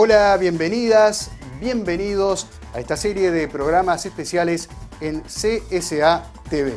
Hola, bienvenidas, bienvenidos a esta serie de programas especiales en CSA TV.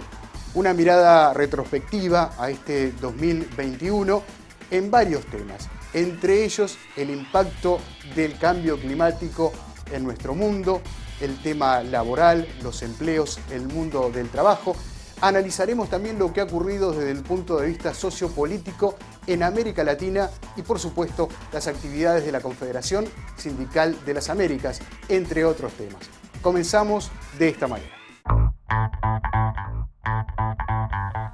Una mirada retrospectiva a este 2021 en varios temas, entre ellos el impacto del cambio climático en nuestro mundo, el tema laboral, los empleos, el mundo del trabajo. Analizaremos también lo que ha ocurrido desde el punto de vista sociopolítico en América Latina y, por supuesto, las actividades de la Confederación Sindical de las Américas, entre otros temas. Comenzamos de esta manera.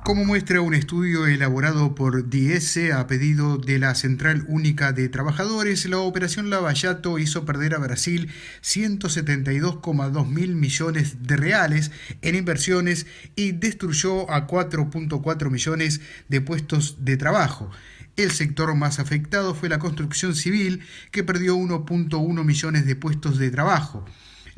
Como muestra un estudio elaborado por DIESE a pedido de la Central Única de Trabajadores, la Operación Lava Jato hizo perder a Brasil 172,2 mil millones de reales en inversiones y destruyó a 4,4 millones de puestos de trabajo. El sector más afectado fue la construcción civil, que perdió 1,1 millones de puestos de trabajo.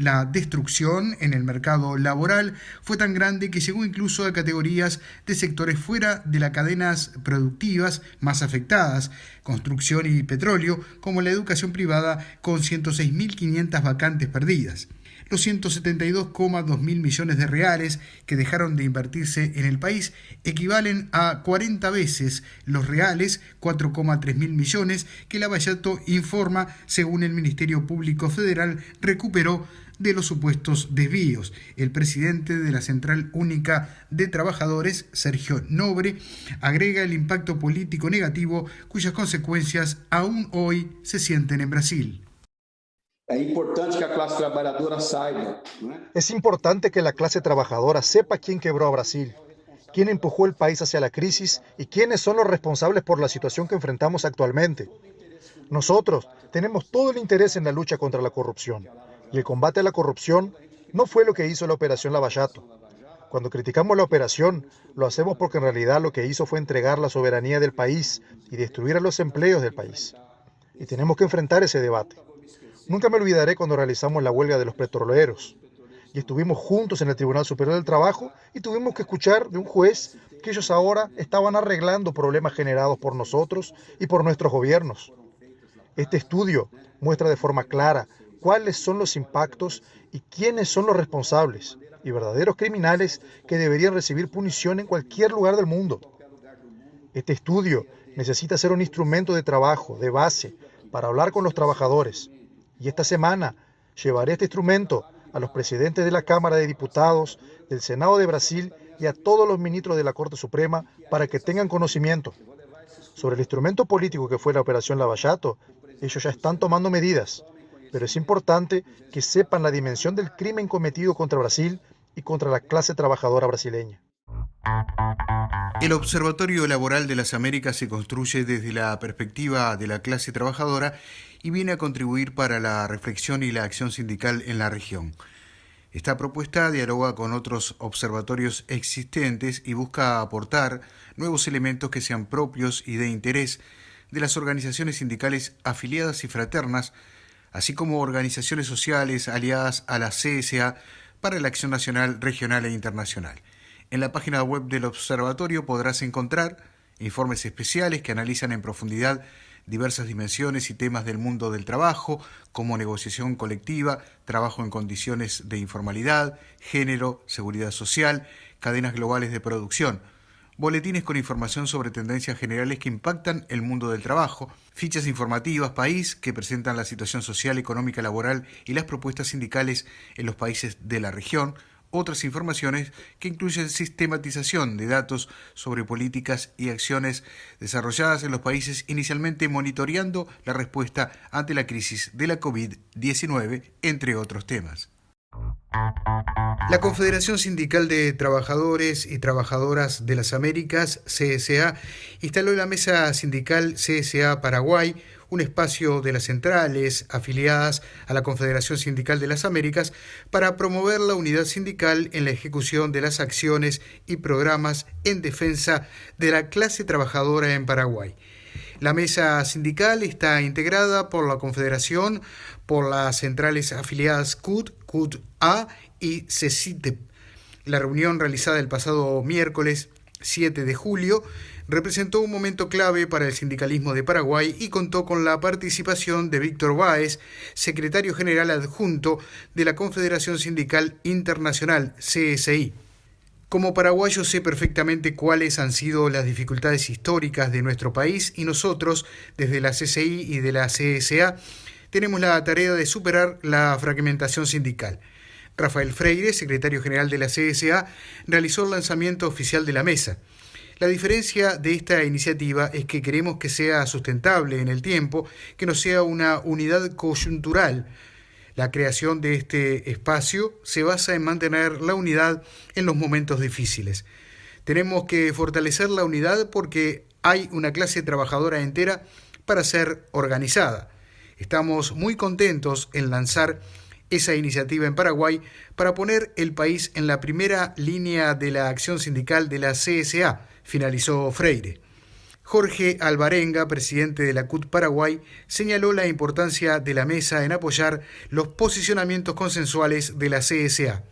La destrucción en el mercado laboral fue tan grande que llegó incluso a categorías de sectores fuera de las cadenas productivas más afectadas, construcción y petróleo, como la educación privada, con 106.500 vacantes perdidas. Los 172,2 mil millones de reales que dejaron de invertirse en el país equivalen a 40 veces los reales, 4,3 mil millones, que Lava Jato informa, según el Ministerio Público Federal, recuperó de los supuestos desvíos. El presidente de la Central Única de Trabajadores, Sergio Nobre, agrega el impacto político negativo cuyas consecuencias aún hoy se sienten en Brasil. Es importante que la clase trabajadora sepa quién quebró a Brasil, quién empujó el país hacia la crisis y quiénes son los responsables por la situación que enfrentamos actualmente. Nosotros tenemos todo el interés en la lucha contra la corrupción, y el combate a la corrupción no fue lo que hizo la Operación Lava Jato. Cuando criticamos la operación, lo hacemos porque en realidad lo que hizo fue entregar la soberanía del país y destruir a los empleos del país. Y tenemos que enfrentar ese debate. Nunca me olvidaré cuando realizamos la huelga de los petroleros y estuvimos juntos en el Tribunal Superior del Trabajo y tuvimos que escuchar de un juez que ellos ahora estaban arreglando problemas generados por nosotros y por nuestros gobiernos. Este estudio muestra de forma clara cuáles son los impactos y quiénes son los responsables y verdaderos criminales que deberían recibir punición en cualquier lugar del mundo. Este estudio necesita ser un instrumento de trabajo, de base, para hablar con los trabajadores. Y esta semana llevaré este instrumento a los presidentes de la Cámara de Diputados, del Senado de Brasil y a todos los ministros de la Corte Suprema para que tengan conocimiento. Sobre el instrumento político que fue la Operación Lava Jato, ellos ya están tomando medidas, pero es importante que sepan la dimensión del crimen cometido contra Brasil y contra la clase trabajadora brasileña. El Observatorio Laboral de las Américas se construye desde la perspectiva de la clase trabajadora y viene a contribuir para la reflexión y la acción sindical en la región. Esta propuesta dialoga con otros observatorios existentes y busca aportar nuevos elementos que sean propios y de interés de las organizaciones sindicales afiliadas y fraternas, así como organizaciones sociales aliadas a la CSA para la acción nacional, regional e internacional. En la página web del observatorio podrás encontrar informes especiales que analizan en profundidad diversas dimensiones y temas del mundo del trabajo, como negociación colectiva, trabajo en condiciones de informalidad, género, seguridad social, cadenas globales de producción, boletines con información sobre tendencias generales que impactan el mundo del trabajo, fichas informativas país que presentan la situación social, económica, laboral y las propuestas sindicales en los países de la región, otras informaciones que incluyen sistematización de datos sobre políticas y acciones desarrolladas en los países, inicialmente monitoreando la respuesta ante la crisis de la COVID-19, entre otros temas. La Confederación Sindical de Trabajadores y Trabajadoras de las Américas, CSA, instaló la Mesa Sindical CSA Paraguay, un espacio de las centrales afiliadas a la Confederación Sindical de las Américas, para promover la unidad sindical en la ejecución de las acciones y programas en defensa de la clase trabajadora en Paraguay. La mesa sindical está integrada por la Confederación, por las centrales afiliadas CUT, CUT-A y CECITEP. La reunión realizada el pasado miércoles 7 de julio representó un momento clave para el sindicalismo de Paraguay y contó con la participación de Víctor Báez, secretario general adjunto de la Confederación Sindical Internacional, CSI. Como paraguayo sé perfectamente cuáles han sido las dificultades históricas de nuestro país y nosotros, desde la CSI y de la CSA, tenemos la tarea de superar la fragmentación sindical. Rafael Freire, secretario general de la CSA, realizó el lanzamiento oficial de la mesa. La diferencia de esta iniciativa es que queremos que sea sustentable en el tiempo, que no sea una unidad coyuntural. La creación de este espacio se basa en mantener la unidad en los momentos difíciles. Tenemos que fortalecer la unidad porque hay una clase trabajadora entera para ser organizada. Estamos muy contentos en lanzar esa iniciativa en Paraguay para poner el país en la primera línea de la acción sindical de la CSA, finalizó Freire. Jorge Alvarenga, presidente de la CUT Paraguay, señaló la importancia de la mesa en apoyar los posicionamientos consensuales de la CSA.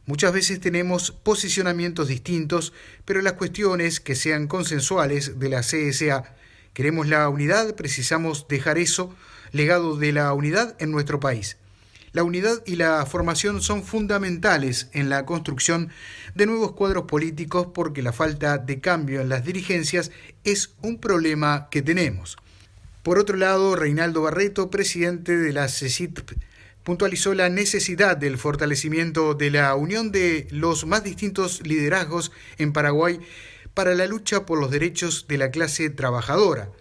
Muchas veces tenemos posicionamientos distintos, pero las cuestiones que sean consensuales de la CSA. Queremos la unidad, precisamos dejar eso, legado de la unidad en nuestro país. La unidad y la formación son fundamentales en la construcción de nuevos cuadros políticos porque la falta de cambio en las dirigencias es un problema que tenemos. Por otro lado, Reinaldo Barreto, presidente de la CECITP, puntualizó la necesidad del fortalecimiento de la unión de los más distintos liderazgos en Paraguay para la lucha por los derechos de la clase trabajadora.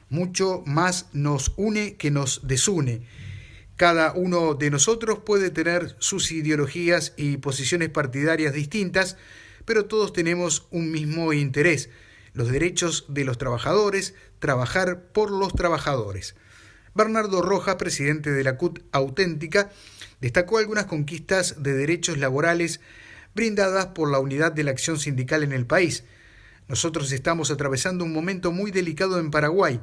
Mucho más nos une que nos desune. Cada uno de nosotros puede tener sus ideologías y posiciones partidarias distintas, pero todos tenemos un mismo interés, los derechos de los trabajadores, trabajar por los trabajadores. Bernardo Rojas, presidente de la CUT Auténtica, destacó algunas conquistas de derechos laborales brindadas por la unidad de la acción sindical en el país. Nosotros estamos atravesando un momento muy delicado en Paraguay.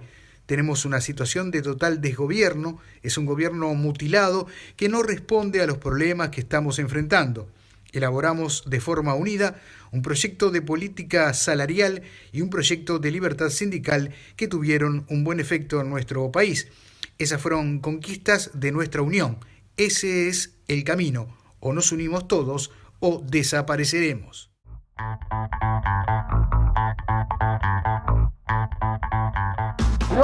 Tenemos una situación de total desgobierno, es un gobierno mutilado que no responde a los problemas que estamos enfrentando. Elaboramos de forma unida un proyecto de política salarial y un proyecto de libertad sindical que tuvieron un buen efecto en nuestro país. Esas fueron conquistas de nuestra unión. Ese es el camino. O nos unimos todos o desapareceremos.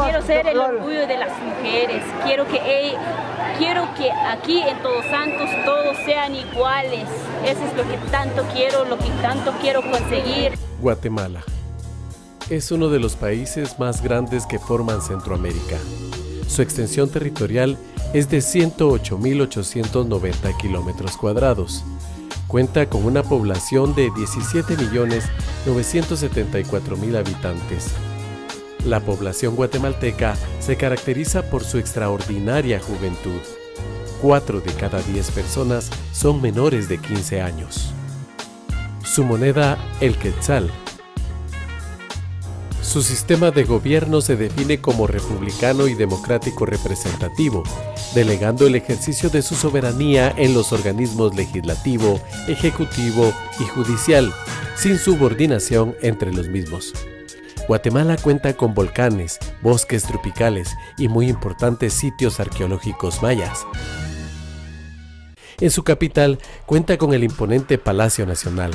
Quiero ser el orgullo de las mujeres. Quiero que aquí en Todos Santos todos sean iguales. Eso es lo que tanto quiero conseguir. Guatemala es uno de los países más grandes que forman Centroamérica. Su extensión territorial es de 108.890 kilómetros cuadrados. Cuenta con una población de 17.974.000 habitantes. La población guatemalteca se caracteriza por su extraordinaria juventud. 4 de cada 10 personas son menores de 15 años. Su moneda, el quetzal. Su sistema de gobierno se define como republicano y democrático representativo, delegando el ejercicio de su soberanía en los organismos legislativo, ejecutivo y judicial, sin subordinación entre los mismos. Guatemala cuenta con volcanes, bosques tropicales y muy importantes sitios arqueológicos mayas. En su capital cuenta con el imponente Palacio Nacional.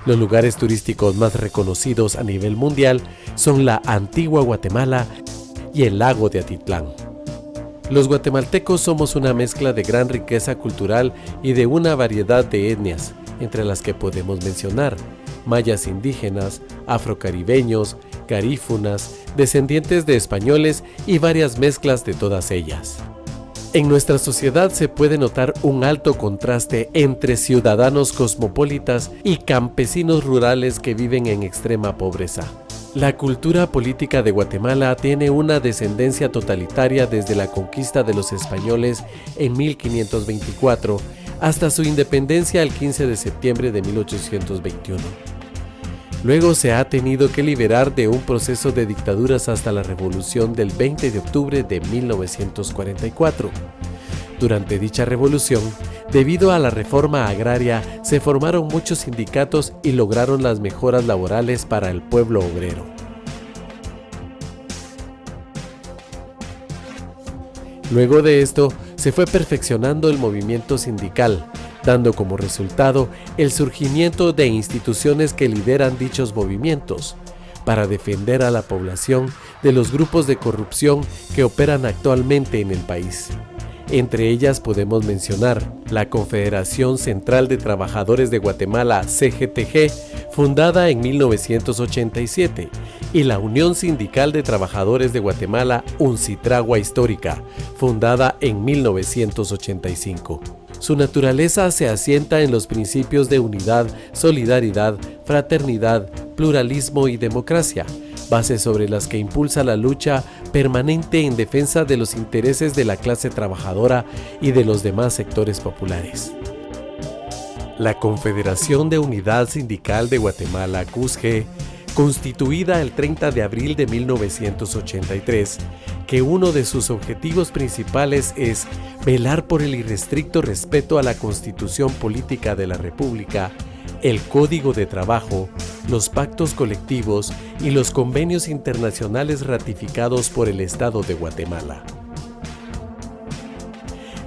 Los lugares turísticos más reconocidos a nivel mundial son la Antigua Guatemala y el lago de Atitlán. Los guatemaltecos somos una mezcla de gran riqueza cultural y de una variedad de etnias, entre las que podemos mencionar mayas indígenas, afrocaribeños, garífunas, descendientes de españoles y varias mezclas de todas ellas. En nuestra sociedad se puede notar un alto contraste entre ciudadanos cosmopolitas y campesinos rurales que viven en extrema pobreza. La cultura política de Guatemala tiene una descendencia totalitaria desde la conquista de los españoles en 1524 hasta su independencia el 15 de septiembre de 1821. Luego se ha tenido que liberar de un proceso de dictaduras hasta la revolución del 20 de octubre de 1944. Durante dicha revolución, debido a la reforma agraria, se formaron muchos sindicatos y lograron las mejoras laborales para el pueblo obrero. Luego de esto, se fue perfeccionando el movimiento sindical, dando como resultado el surgimiento de instituciones que lideran dichos movimientos, para defender a la población de los grupos de corrupción que operan actualmente en el país. Entre ellas podemos mencionar la Confederación Central de Trabajadores de Guatemala, CGTG, fundada en 1987, y la Unión Sindical de Trabajadores de Guatemala, UNCITRAGUA Histórica, fundada en 1985. Su naturaleza se asienta en los principios de unidad, solidaridad, fraternidad, pluralismo y democracia, bases sobre las que impulsa la lucha permanente en defensa de los intereses de la clase trabajadora y de los demás sectores populares. La Confederación de Unidad Sindical de Guatemala, CUSG, constituida el 30 de abril de 1983, que uno de sus objetivos principales es velar por el irrestricto respeto a la Constitución Política de la República, el Código de Trabajo, los pactos colectivos y los convenios internacionales ratificados por el Estado de Guatemala.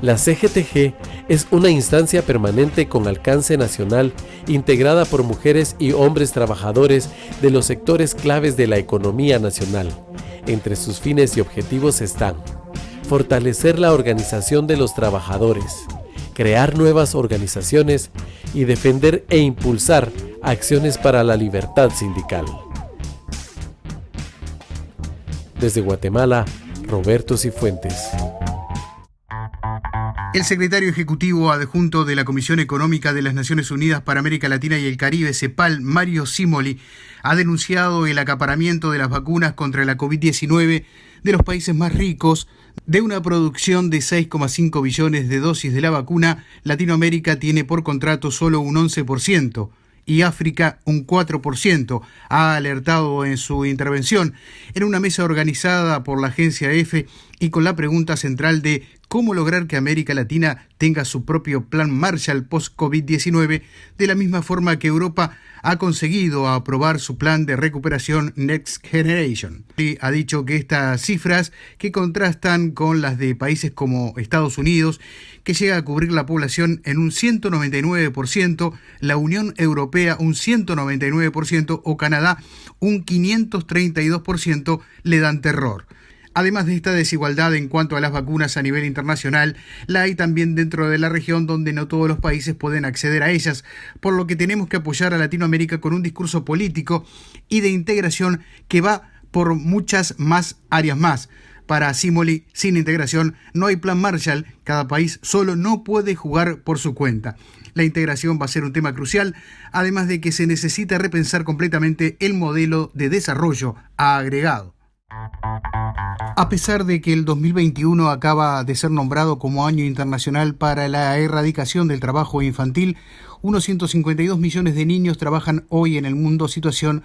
La CGTG es una instancia permanente con alcance nacional integrada por mujeres y hombres trabajadores de los sectores claves de la economía nacional. Entre sus fines y objetivos están: fortalecer la organización de los trabajadores, crear nuevas organizaciones y defender e impulsar acciones para la libertad sindical. Desde Guatemala, Roberto Cifuentes. El secretario ejecutivo adjunto de la Comisión Económica de las Naciones Unidas para América Latina y el Caribe, CEPAL, Mario Cimoli, ha denunciado el acaparamiento de las vacunas contra la COVID-19 de los países más ricos. De una producción de 6,5 billones de dosis de la vacuna, Latinoamérica tiene por contrato solo un 11%. Y África un 4%, ha alertado en su intervención en una mesa organizada por la agencia EFE y con la pregunta central de cómo lograr que América Latina tenga su propio plan Marshall post-COVID-19, de la misma forma que Europa ha conseguido aprobar su plan de recuperación Next Generation. Y ha dicho que estas cifras, que contrastan con las de países como Estados Unidos, que llega a cubrir la población en un 199%, la Unión Europea un 199% o Canadá un 532%, le dan terror. Además de esta desigualdad en cuanto a las vacunas a nivel internacional, la hay también dentro de la región, donde no todos los países pueden acceder a ellas, por lo que tenemos que apoyar a Latinoamérica con un discurso político y de integración que va por muchas más áreas más. Para Cimoli, sin integración no hay plan Marshall, cada país solo no puede jugar por su cuenta. La integración va a ser un tema crucial, además de que se necesita repensar completamente el modelo de desarrollo, ha agregado. A pesar de que el 2021 acaba de ser nombrado como Año Internacional para la Erradicación del Trabajo Infantil, unos 152 millones de niños trabajan hoy en el mundo, situación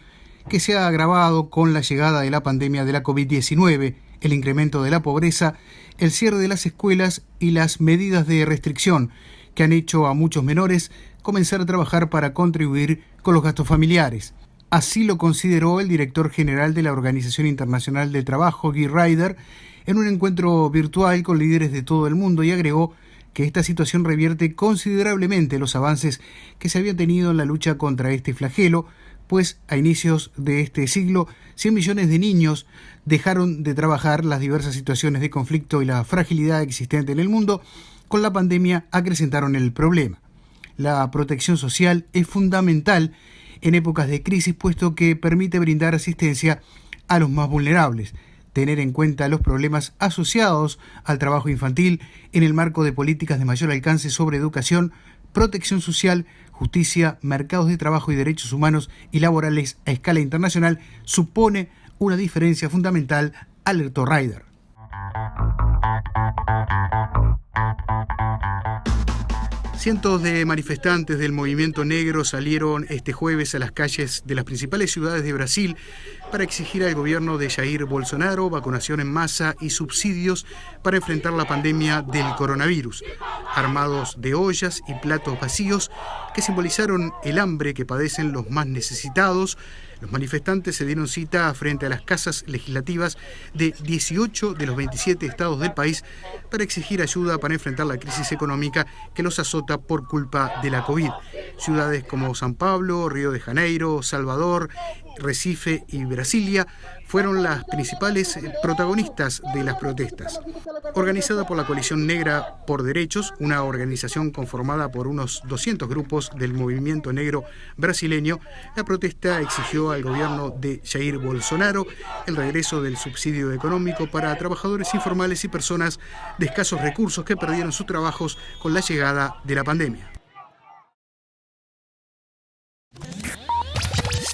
que se ha agravado con la llegada de la pandemia de la COVID-19, el incremento de la pobreza, el cierre de las escuelas y las medidas de restricción que han hecho a muchos menores comenzar a trabajar para contribuir con los gastos familiares. Así lo consideró el director general de la Organización Internacional del Trabajo, Guy Ryder, en un encuentro virtual con líderes de todo el mundo, y agregó que esta situación revierte considerablemente los avances que se habían tenido en la lucha contra este flagelo, pues a inicios de este siglo 100 millones de niños dejaron de trabajar. Las diversas situaciones de conflicto y la fragilidad existente en el mundo con la pandemia acrecentaron el problema. La protección social es fundamental en épocas de crisis, puesto que permite brindar asistencia a los más vulnerables, tener en cuenta los problemas asociados al trabajo infantil en el marco de políticas de mayor alcance sobre educación, protección social, justicia, mercados de trabajo y derechos humanos y laborales a escala internacional, supone una diferencia fundamental, alertó Ryder. Cientos de manifestantes del movimiento negro salieron este jueves a las calles de las principales ciudades de Brasil para exigir al gobierno de Jair Bolsonaro vacunación en masa y subsidios para enfrentar la pandemia del coronavirus, armados de ollas y platos vacíos que simbolizaron el hambre que padecen los más necesitados. Los manifestantes se dieron cita frente a las casas legislativas de 18 de los 27 estados del país para exigir ayuda para enfrentar la crisis económica que los azota por culpa de la COVID. Ciudades como San Pablo, Río de Janeiro, Salvador, Recife y Brasilia fueron las principales protagonistas de las protestas. Organizada por la Coalición Negra por Derechos, una organización conformada por unos 200 grupos del movimiento negro brasileño, la protesta exigió al gobierno de Jair Bolsonaro el regreso del subsidio económico para trabajadores informales y personas de escasos recursos que perdieron sus trabajos con la llegada de la pandemia.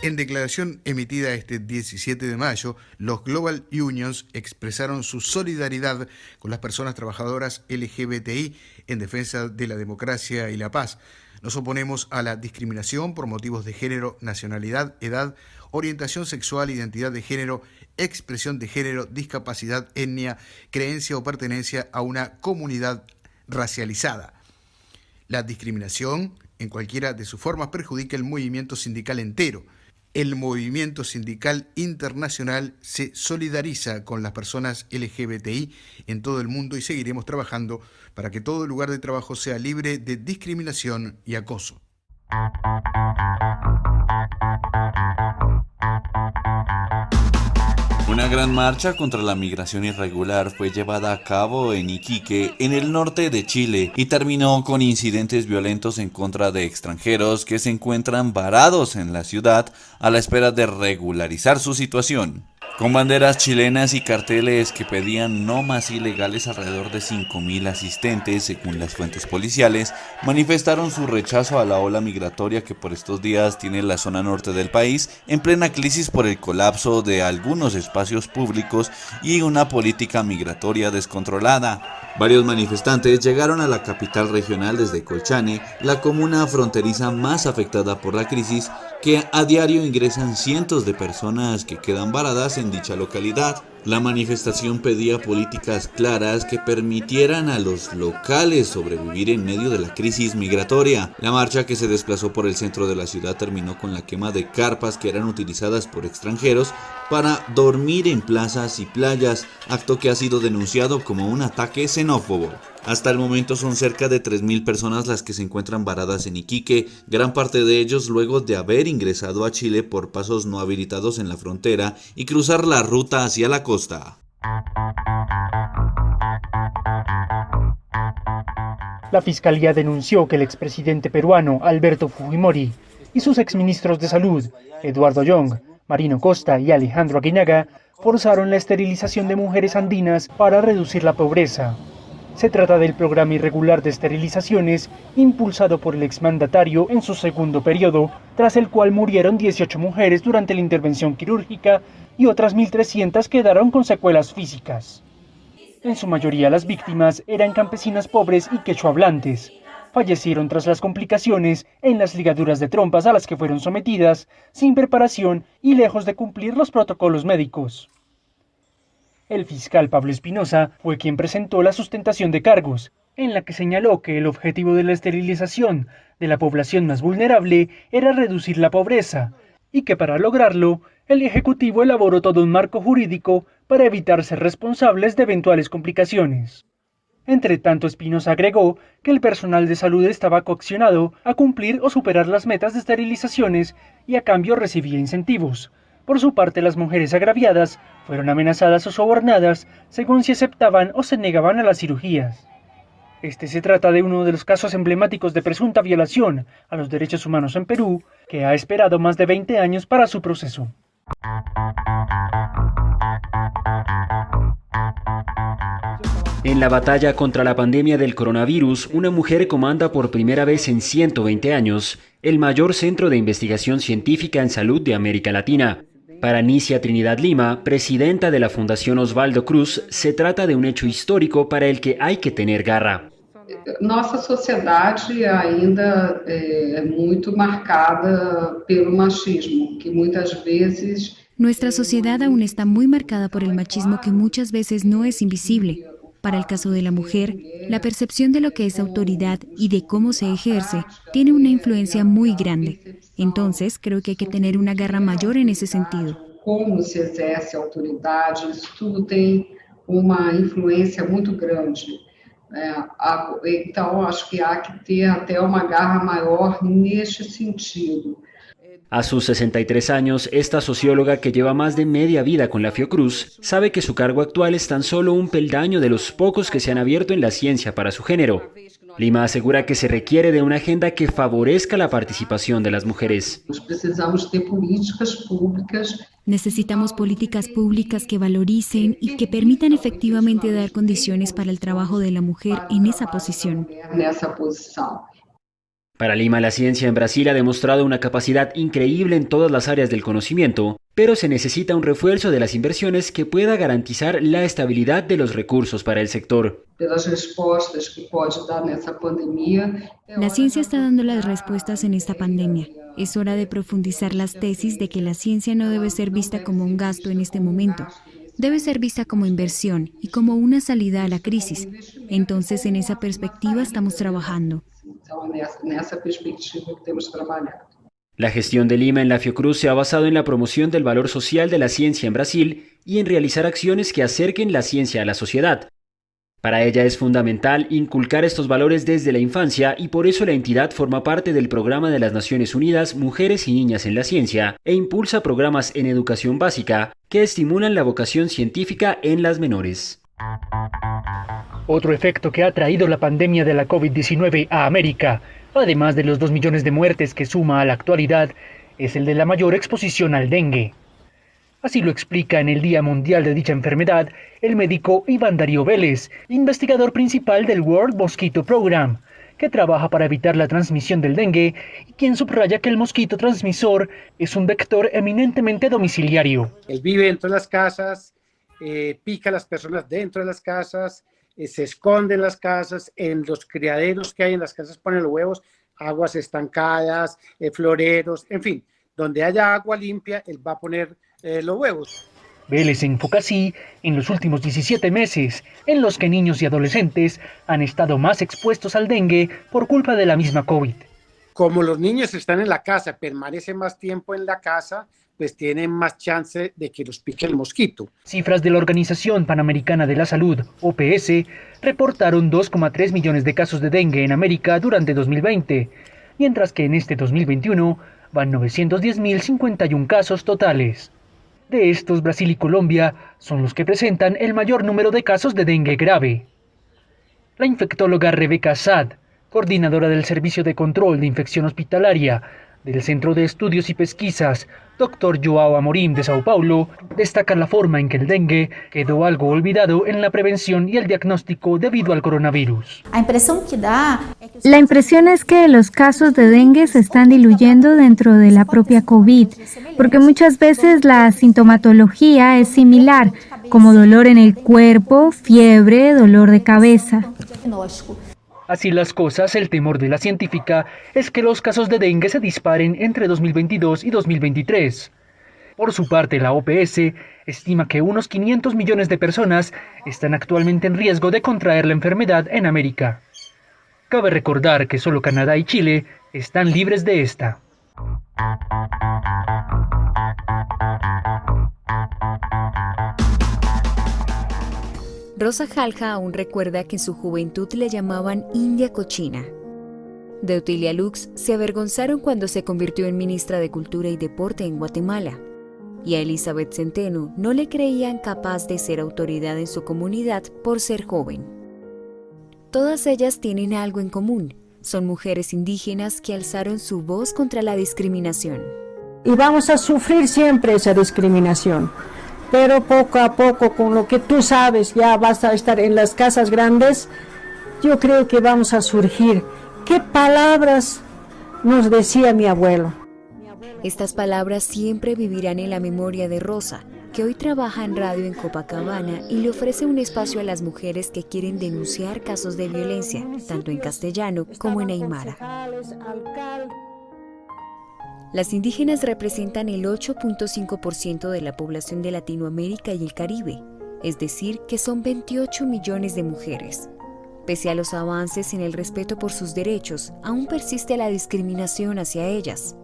En declaración emitida este 17 de mayo, los Global Unions expresaron su solidaridad con las personas trabajadoras LGBTI en defensa de la democracia y la paz. Nos oponemos a la discriminación por motivos de género, nacionalidad, edad, orientación sexual, identidad de género, expresión de género, discapacidad, etnia, creencia o pertenencia a una comunidad racializada. La discriminación, en cualquiera de sus formas, perjudica el movimiento sindical entero. El movimiento sindical internacional se solidariza con las personas LGBTI en todo el mundo y seguiremos trabajando para que todo lugar de trabajo sea libre de discriminación y acoso. Una gran marcha contra la migración irregular fue llevada a cabo en Iquique, en el norte de Chile, y terminó con incidentes violentos en contra de extranjeros que se encuentran varados en la ciudad a la espera de regularizar su situación. Con banderas chilenas y carteles que pedían no más ilegales, alrededor de 5.000 asistentes, según las fuentes policiales, manifestaron su rechazo a la ola migratoria que por estos días tiene la zona norte del país, en plena crisis por el colapso de algunos espacios públicos y una política migratoria descontrolada. Varios manifestantes llegaron a la capital regional desde Colchane, la comuna fronteriza más afectada por la crisis, que a diario ingresan cientos de personas que quedan varadas en dicha localidad. La manifestación pedía políticas claras que permitieran a los locales sobrevivir en medio de la crisis migratoria. La marcha, que se desplazó por el centro de la ciudad, terminó con la quema de carpas que eran utilizadas por extranjeros para dormir en plazas y playas, acto que ha sido denunciado como un ataque xenófobo. Hasta el momento son cerca de 3.000 personas las que se encuentran varadas en Iquique, gran parte de ellos luego de haber ingresado a Chile por pasos no habilitados en la frontera y cruzar la ruta hacia la costa. La Fiscalía denunció que el expresidente peruano Alberto Fujimori y sus exministros de Salud, Eduardo Young, Marino Costa y Alejandro Aguinaga, forzaron la esterilización de mujeres andinas para reducir la pobreza. Se trata del programa irregular de esterilizaciones impulsado por el exmandatario en su segundo periodo, tras el cual murieron 18 mujeres durante la intervención quirúrgica y otras 1.300 quedaron con secuelas físicas. En su mayoría las víctimas eran campesinas pobres y quechohablantes. Fallecieron tras las complicaciones en las ligaduras de trompas a las que fueron sometidas, sin preparación y lejos de cumplir los protocolos médicos. El fiscal Pablo Espinosa fue quien presentó la sustentación de cargos, en la que señaló que el objetivo de la esterilización de la población más vulnerable era reducir la pobreza, y que para lograrlo, el Ejecutivo elaboró todo un marco jurídico para evitar ser responsables de eventuales complicaciones. Entre tanto, Espinosa agregó que el personal de salud estaba coaccionado a cumplir o superar las metas de esterilizaciones y a cambio recibía incentivos. Por su parte, las mujeres agraviadas fueron amenazadas o sobornadas según si aceptaban o se negaban a las cirugías. Este se trata de uno de los casos emblemáticos de presunta violación a los derechos humanos en Perú, que ha esperado más de 20 años para su proceso. En la batalla contra la pandemia del coronavirus, una mujer comanda por primera vez en 120 años el mayor centro de investigación científica en salud de América Latina. Para Nicia Trinidad Lima, presidenta de la Fundación Osvaldo Cruz, se trata de un hecho histórico para el que hay que tener garra. Nossa sociedade ainda é muito marcada pelo machismo, que muitas vezes... Nuestra sociedad aún está muy marcada por el machismo que muchas veces no es invisible. Para el caso de la mujer, la percepción de lo que es autoridad y de cómo se ejerce tiene una influencia muy grande. Entonces, creo que hay que tener una garra mayor en ese sentido. Como se exerce a autoridade, isso tudo tem uma influência muito grande. Então, acho que há que ter até uma garra maior neste sentido. A sus 63 años, esta socióloga que lleva más de media vida con la Fiocruz sabe que su cargo actual es tan solo un peldaño de los pocos que se han abierto en la ciencia para su género. Lima asegura que se requiere de una agenda que favorezca la participación de las mujeres. Necesitamos políticas públicas que valoricen y que permitan efectivamente dar condiciones para el trabajo de la mujer en esa posición. Para Lima, la ciencia en Brasil ha demostrado una capacidad increíble en todas las áreas del conocimiento, pero se necesita un refuerzo de las inversiones que pueda garantizar la estabilidad de los recursos para el sector. La ciencia está dando las respuestas en esta pandemia. Es hora de profundizar las tesis de que la ciencia no debe ser vista como un gasto en este momento. Debe ser vista como inversión y como una salida a la crisis. Entonces, en esa perspectiva estamos trabajando. La gestión de Lima en la Fiocruz se ha basado en la promoción del valor social de la ciencia en Brasil y en realizar acciones que acerquen la ciencia a la sociedad. Para ella es fundamental inculcar estos valores desde la infancia y por eso la entidad forma parte del Programa de las Naciones Unidas Mujeres y Niñas en la Ciencia e impulsa programas en educación básica que estimulan la vocación científica en las menores. Otro efecto que ha traído la pandemia de la COVID-19 a América, además de los 2 millones de muertes que suma a la actualidad, es el de la mayor exposición al dengue. Así lo explica en el Día Mundial de dicha enfermedad el médico Iván Darío Vélez, investigador principal del World Mosquito Program, que trabaja para evitar la transmisión del dengue y quien subraya que el mosquito transmisor es un vector eminentemente domiciliario. Él vive dentro de las casas, pica a las personas dentro de las casas, se esconde en las casas, en los criaderos que hay en las casas ponen los huevos, aguas estancadas, floreros, en fin, donde haya agua limpia, él va a poner los huevos. Vélez se enfoca así en los últimos 17 meses, en los que niños y adolescentes han estado más expuestos al dengue por culpa de la misma COVID. Como los niños están en la casa, permanecen más tiempo en la casa, pues tienen más chance de que los pique el mosquito. Cifras de la Organización Panamericana de la Salud, OPS, reportaron 2,3 millones de casos de dengue en América durante 2020, mientras que en este 2021 van 910.051 casos totales. De estos, Brasil y Colombia son los que presentan el mayor número de casos de dengue grave. La infectóloga Rebeca Sad, coordinadora del Servicio de Control de Infección Hospitalaria del Centro de Estudios y Pesquisas, Dr. João Amorim de Sao Paulo, destaca la forma en que el dengue quedó algo olvidado en la prevención y el diagnóstico debido al coronavirus. La impresión es que los casos de dengue se están diluyendo dentro de la propia COVID, porque muchas veces la sintomatología es similar, como dolor en el cuerpo, fiebre, dolor de cabeza. Así las cosas, el temor de la científica es que los casos de dengue se disparen entre 2022 y 2023. Por su parte, la OPS estima que unos 500 millones de personas están actualmente en riesgo de contraer la enfermedad en América. Cabe recordar que solo Canadá y Chile están libres de esta. Rosa Jalja aún recuerda que en su juventud le llamaban India Cochina. De Otilia Lux se avergonzaron cuando se convirtió en ministra de Cultura y Deporte en Guatemala. Y a Elizabeth Centeno no le creían capaz de ser autoridad en su comunidad por ser joven. Todas ellas tienen algo en común. Son mujeres indígenas que alzaron su voz contra la discriminación. Y vamos a sufrir siempre esa discriminación. Pero poco a poco, con lo que tú sabes, ya vas a estar en las casas grandes, yo creo que vamos a surgir. ¿Qué palabras nos decía mi abuelo? Estas palabras siempre vivirán en la memoria de Rosa, que hoy trabaja en radio en Copacabana y le ofrece un espacio a las mujeres que quieren denunciar casos de violencia, tanto en castellano como en aymara. Las indígenas representan el 8.5% de la población de Latinoamérica y el Caribe, es decir, que son 28 millones de mujeres. Pese a los avances en el respeto por sus derechos, aún persiste la discriminación hacia ellas.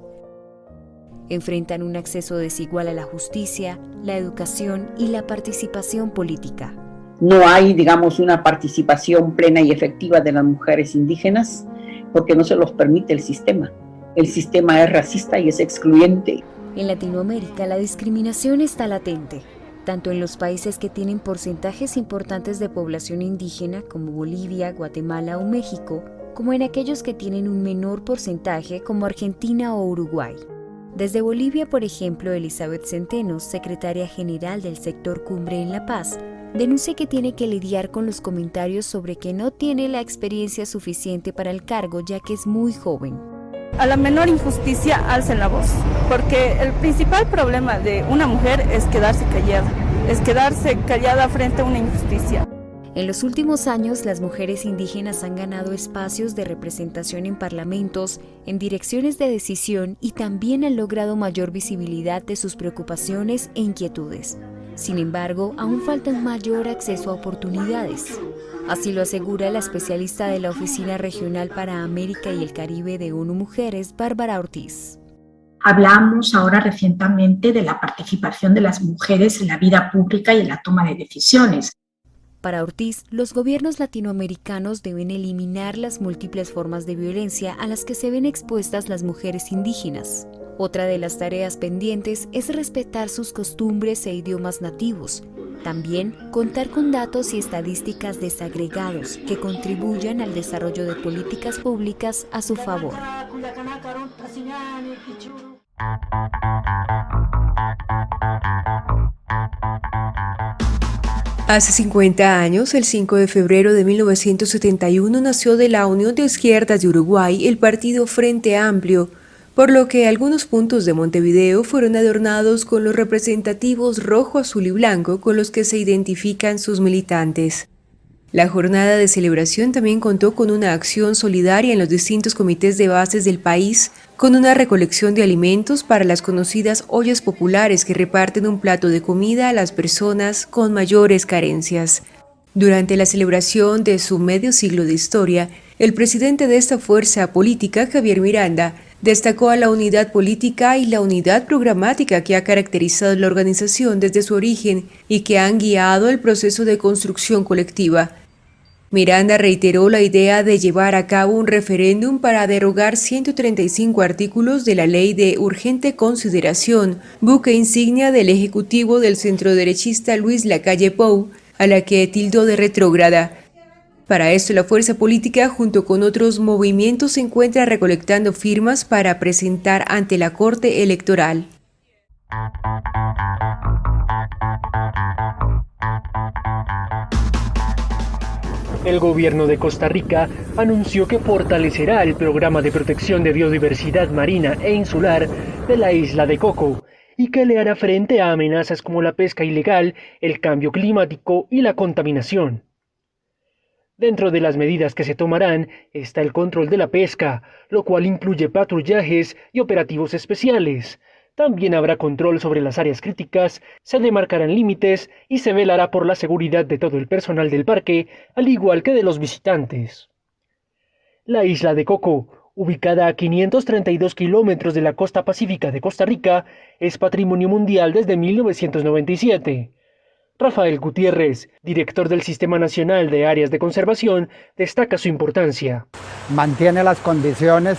Enfrentan un acceso desigual a la justicia, la educación y la participación política. No hay, digamos, una participación plena y efectiva de las mujeres indígenas porque no se los permite el sistema. El sistema es racista y es excluyente. En Latinoamérica, la discriminación está latente, tanto en los países que tienen porcentajes importantes de población indígena como Bolivia, Guatemala o México, como en aquellos que tienen un menor porcentaje como Argentina o Uruguay. Desde Bolivia, por ejemplo, Elizabeth Centeno, secretaria general del sector Cumbre en La Paz, denuncia que tiene que lidiar con los comentarios sobre que no tiene la experiencia suficiente para el cargo ya que es muy joven. A la menor injusticia alcen la voz, porque el principal problema de una mujer es quedarse callada frente a una injusticia. En los últimos años, las mujeres indígenas han ganado espacios de representación en parlamentos, en direcciones de decisión y también han logrado mayor visibilidad de sus preocupaciones e inquietudes. Sin embargo, aún falta un mayor acceso a oportunidades. Así lo asegura la especialista de la Oficina Regional para América y el Caribe de ONU Mujeres, Bárbara Ortiz. Hablamos ahora recientemente de la participación de las mujeres en la vida pública y en la toma de decisiones. Para Ortiz, los gobiernos latinoamericanos deben eliminar las múltiples formas de violencia a las que se ven expuestas las mujeres indígenas. Otra de las tareas pendientes es respetar sus costumbres e idiomas nativos. También contar con datos y estadísticas desagregados que contribuyan al desarrollo de políticas públicas a su favor. Hace 50 años, el 5 de febrero de 1971, nació de la Unión de Izquierdas de Uruguay el partido Frente Amplio, por lo que algunos puntos de Montevideo fueron adornados con los representativos rojo, azul y blanco con los que se identifican sus militantes. La jornada de celebración también contó con una acción solidaria en los distintos comités de bases del país, con una recolección de alimentos para las conocidas ollas populares que reparten un plato de comida a las personas con mayores carencias. Durante la celebración de su medio siglo de historia, el presidente de esta fuerza política, Javier Miranda, destacó a la unidad política y la unidad programática que ha caracterizado la organización desde su origen y que han guiado el proceso de construcción colectiva. Miranda reiteró la idea de llevar a cabo un referéndum para derogar 135 artículos de la Ley de Urgente Consideración, buque insignia del ejecutivo del centroderechista Luis Lacalle Pou, a la que tildó de retrógrada. Para esto, la fuerza política, junto con otros movimientos, se encuentra recolectando firmas para presentar ante la Corte Electoral. El gobierno de Costa Rica anunció que fortalecerá el programa de protección de biodiversidad marina e insular de la isla de Coco y que le hará frente a amenazas como la pesca ilegal, el cambio climático y la contaminación. Dentro de las medidas que se tomarán está el control de la pesca, lo cual incluye patrullajes y operativos especiales. También habrá control sobre las áreas críticas, se demarcarán límites y se velará por la seguridad de todo el personal del parque, al igual que de los visitantes. La isla de Coco, ubicada a 532 kilómetros de la costa pacífica de Costa Rica, es patrimonio mundial desde 1997. Rafael Gutiérrez, director del Sistema Nacional de Áreas de Conservación, destaca su importancia. Mantiene las condiciones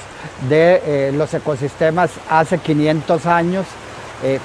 de los ecosistemas hace 500 años,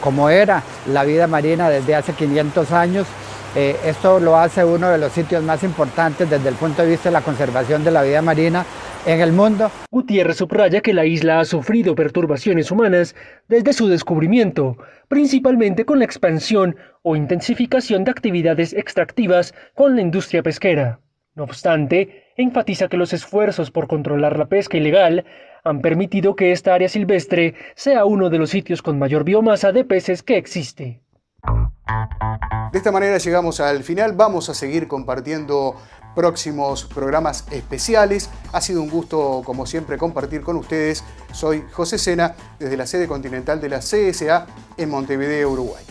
como era la vida marina desde hace 500 años. Esto lo hace uno de los sitios más importantes desde el punto de vista de la conservación de la vida marina en el mundo. Gutiérrez subraya que la isla ha sufrido perturbaciones humanas desde su descubrimiento, principalmente con la expansión o intensificación de actividades extractivas con la industria pesquera. No obstante, enfatiza que los esfuerzos por controlar la pesca ilegal han permitido que esta área silvestre sea uno de los sitios con mayor biomasa de peces que existe. De esta manera llegamos al final. Vamos a seguir compartiendo próximos programas especiales. Ha sido un gusto, como siempre, compartir con ustedes. Soy José Sena, desde la sede continental de la CSA en Montevideo, Uruguay.